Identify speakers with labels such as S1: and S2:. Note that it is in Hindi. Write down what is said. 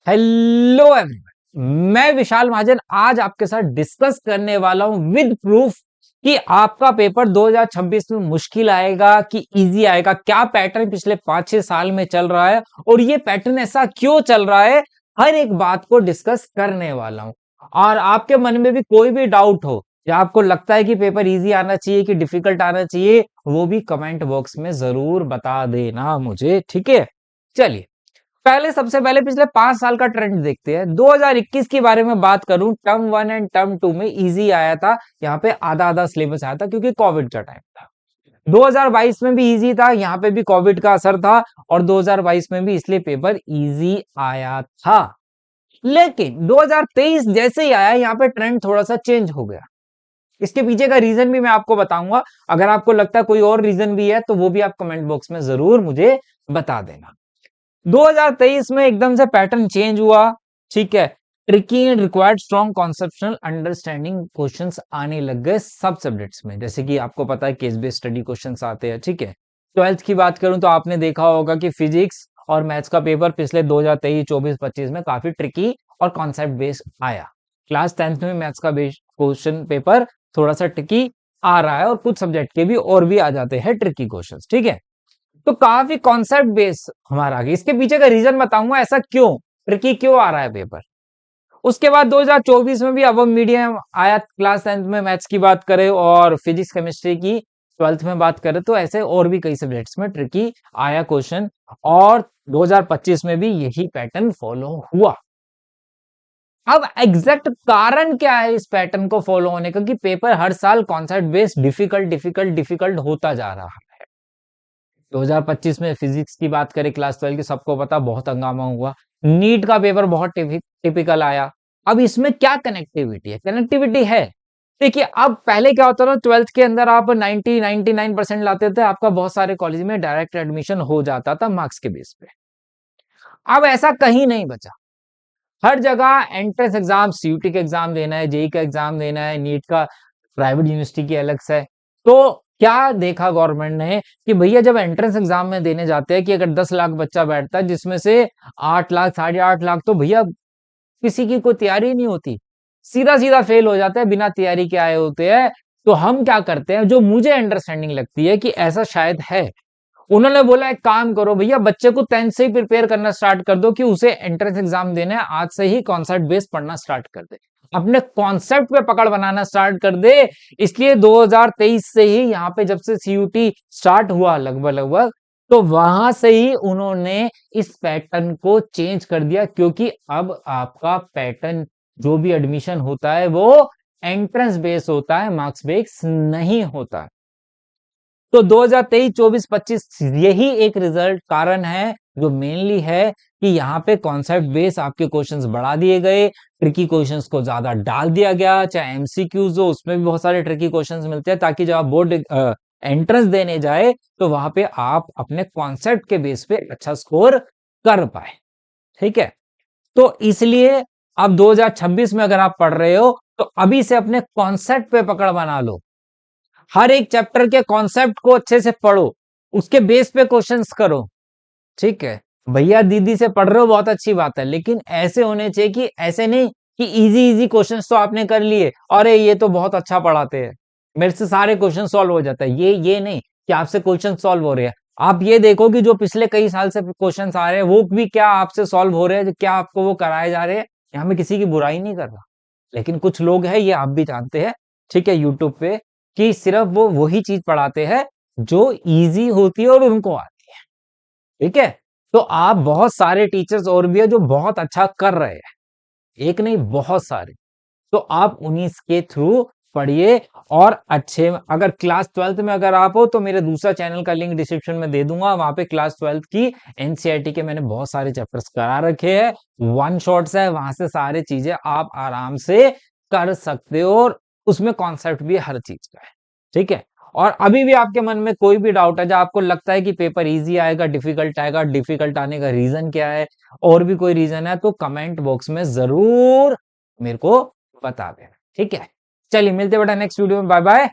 S1: हेलो एवरीवन, मैं विशाल महाजन आज आपके साथ डिस्कस करने वाला हूं विद प्रूफ कि आपका पेपर 2026 में मुश्किल आएगा कि इजी आएगा। क्या पैटर्न पिछले 5-6 साल में चल रहा है और ये पैटर्न ऐसा क्यों चल रहा है, हर एक बात को डिस्कस करने वाला हूं। और आपके मन में भी कोई भी डाउट हो या आपको लगता है कि पेपर इजी आना चाहिए कि डिफिकल्ट आना चाहिए, वो भी कमेंट बॉक्स में जरूर बता देना मुझे, ठीक है। चलिए, सबसे पहले पिछले 5 साल का ट्रेंड देखते हैं। 2021 के बारे में बात करूं, टर्म 1 एंड टर्म 2 में इजी आया था। यहाँ पे आधा आधा सिलेबस आया था क्योंकि कोविड का टाइम था। 2022 में भी इजी था, यहाँ पे भी कोविड का असर था और 2022 में भी इसलिए पेपर इजी आया था। लेकिन 2023 जैसे ही आया, यहाँ पे ट्रेंड थोड़ा सा चेंज हो गया। इसके पीछे का रीजन भी मैं आपको बताऊंगा। अगर आपको लगता है कोई और रीजन भी है तो वो भी आप कमेंट बॉक्स में जरूर मुझे बता देना। 2023 में एकदम से पैटर्न चेंज हुआ, ठीक है। Tricky and required strong conceptional understanding questions आने लग गए सब सब्जेक्ट्स में। जैसे कि आपको पता है केस बेस्ड स्टडी क्वेश्चंस आते हैं, ठीक है। 12th की बात करूं तो आपने देखा होगा कि फिजिक्स और मैथ्स का पेपर पिछले 2023, 24, 25 में काफी ट्रिकी और कॉन्सेप्ट बेस्ड आया। क्लास 10th में मैथ्स का क्वेश्चन पेपर थोड़ा सा ट्रिकी आ रहा है और कुछ सब्जेक्ट के भी और भी आ जाते हैं ट्रिकी क्वेश्चन, ठीक है। तो काफी कॉन्सेप्ट बेस हमारा आगे। इसके पीछे का रीजन बताऊंगा, ऐसा क्यों ट्रिकी क्यों आ रहा है पेपर। उसके बाद 2024 में भी अब मीडियम आया। क्लास 10th में मैथ्स की बात करें और फिजिक्स केमिस्ट्री की 12th में बात करें तो ऐसे और भी कई सब्जेक्ट्स में ट्रिकी आया क्वेश्चन। और 2025 में भी यही पैटर्न फॉलो हुआ। अब एग्जैक्ट कारण क्या है इस पैटर्न को फॉलो होने का कि पेपर हर साल concept based difficult difficult difficult होता जा रहा है। 2025 में फिजिक्स की बात करें क्लास 12 की, सबको पता बहुत हंगामा हुआ। नीट का पेपर बहुत टिपिकल आया। अब इसमें क्या कनेक्टिविटी है? कनेक्टिविटी है। देखिए, अब पहले क्या होता था, 12th के अंदर आप 99% लाते थे, आपका बहुत सारे कॉलेज में डायरेक्ट एडमिशन हो जाता था मार्क्स के बेस पे। अब ऐसा कहीं नहीं बचा। हर जगह एंट्रेंस एग्जाम, सीयूटी का एग्जाम देना है, जेई का एग्जाम देना है, नीट का प्राइवेट यूनिवर्सिटी की अलग से। तो क्या देखा गवर्नमेंट ने कि भैया जब एंट्रेंस एग्जाम में देने जाते हैं कि अगर 10 लाख बच्चा बैठता है जिसमें से 8 लाख 8.5 लाख तो भैया किसी की कोई तैयारी नहीं होती, सीधा सीधा फेल हो जाता है, बिना तैयारी के आए होते हैं। तो हम क्या करते हैं, जो मुझे अंडरस्टैंडिंग लगती है कि ऐसा शायद है, उन्होंने बोला एक काम करो भैया, बच्चे को 10th से ही प्रिपेयर करना स्टार्ट कर दो कि उसे एंट्रेंस एग्जाम देना है, आज से ही कॉन्सेप्ट बेस्ड पढ़ना स्टार्ट कर दे, अपने कॉन्सेप्ट पे पकड़ बनाना स्टार्ट कर दे। इसलिए 2023 से ही यहाँ पे जब से सीयूटी स्टार्ट हुआ लगभग लगभग, तो वहां से ही उन्होंने इस पैटर्न को चेंज कर दिया। क्योंकि अब आपका पैटर्न जो भी एडमिशन होता है वो एंट्रेंस बेस होता है, मार्क्स बेस नहीं होता है। तो 2023, 24, 25 यही एक रिजल्ट कारण है जो मेनली है कि यहाँ पे कॉन्सेप्ट बेस आपके क्वेश्चंस बढ़ा दिए गए, ट्रिकी क्वेश्चंस को ज्यादा डाल दिया गया। चाहे एमसीक्यूज हो, उसमें भी बहुत सारे ट्रिकी क्वेश्चंस मिलते हैं, ताकि जब आप बोर्ड एंट्रेंस देने जाए तो वहां पे आप अपने कॉन्सेप्ट के बेस पे अच्छा स्कोर कर पाए, ठीक है। तो इसलिए अब 2026 में अगर आप पढ़ रहे हो तो अभी से अपने कॉन्सेप्ट पे पकड़ बना लो। हर एक चैप्टर के कॉन्सेप्ट को अच्छे से पढ़ो, उसके बेस पे क्वेश्चंस करो, ठीक है। भैया दीदी से पढ़ रहे हो, बहुत अच्छी बात है, लेकिन ऐसे होने चाहिए कि ऐसे नहीं कि इजी इजी क्वेश्चंस तो आपने कर लिए, अरे ये तो बहुत अच्छा पढ़ाते हैं, मेरे से सारे क्वेश्चन सॉल्व हो जाता है। ये नहीं कि आपसे क्वेश्चन सॉल्व हो रहे हैं। आप ये देखो कि जो पिछले कई साल से क्वेश्चन आ रहे हैं वो भी क्या आपसे सॉल्व हो रहे हैं, क्या आपको वो कराए जा रहे हैं। यहाँ में किसी की बुराई नहीं कर रहा, लेकिन कुछ लोग हैं, ये आप भी जानते हैं, ठीक है, यूट्यूब पे, कि सिर्फ वो वही चीज पढ़ाते हैं जो इजी होती है और उनको आती है, ठीक है। तो आप बहुत सारे टीचर्स और भी है जो बहुत अच्छा कर रहे हैं, एक नहीं बहुत सारे। तो आप उन्हीं के थ्रू पढ़िए। और अच्छे, अगर क्लास 12th में अगर आप हो तो मेरे दूसरा चैनल का लिंक डिस्क्रिप्शन में दे दूंगा, वहां पे क्लास 12th की एनसीईआरटी के मैंने बहुत सारे चैप्टर्स करा रखे हैं, वन शॉट्स है, वहां से सारी चीजें आप आराम से कर सकते हो और उसमें कॉन्सेप्ट भी हर चीज का है, ठीक है। और अभी भी आपके मन में कोई भी डाउट है, जब आपको लगता है कि पेपर इजी आएगा डिफिकल्ट आएगा, डिफिकल्ट आने का रीजन क्या है और भी कोई रीजन है, तो कमेंट बॉक्स में जरूर मेरे को बता देना, ठीक है। चलिए मिलते बेटा नेक्स्ट वीडियो में, बाय बाय।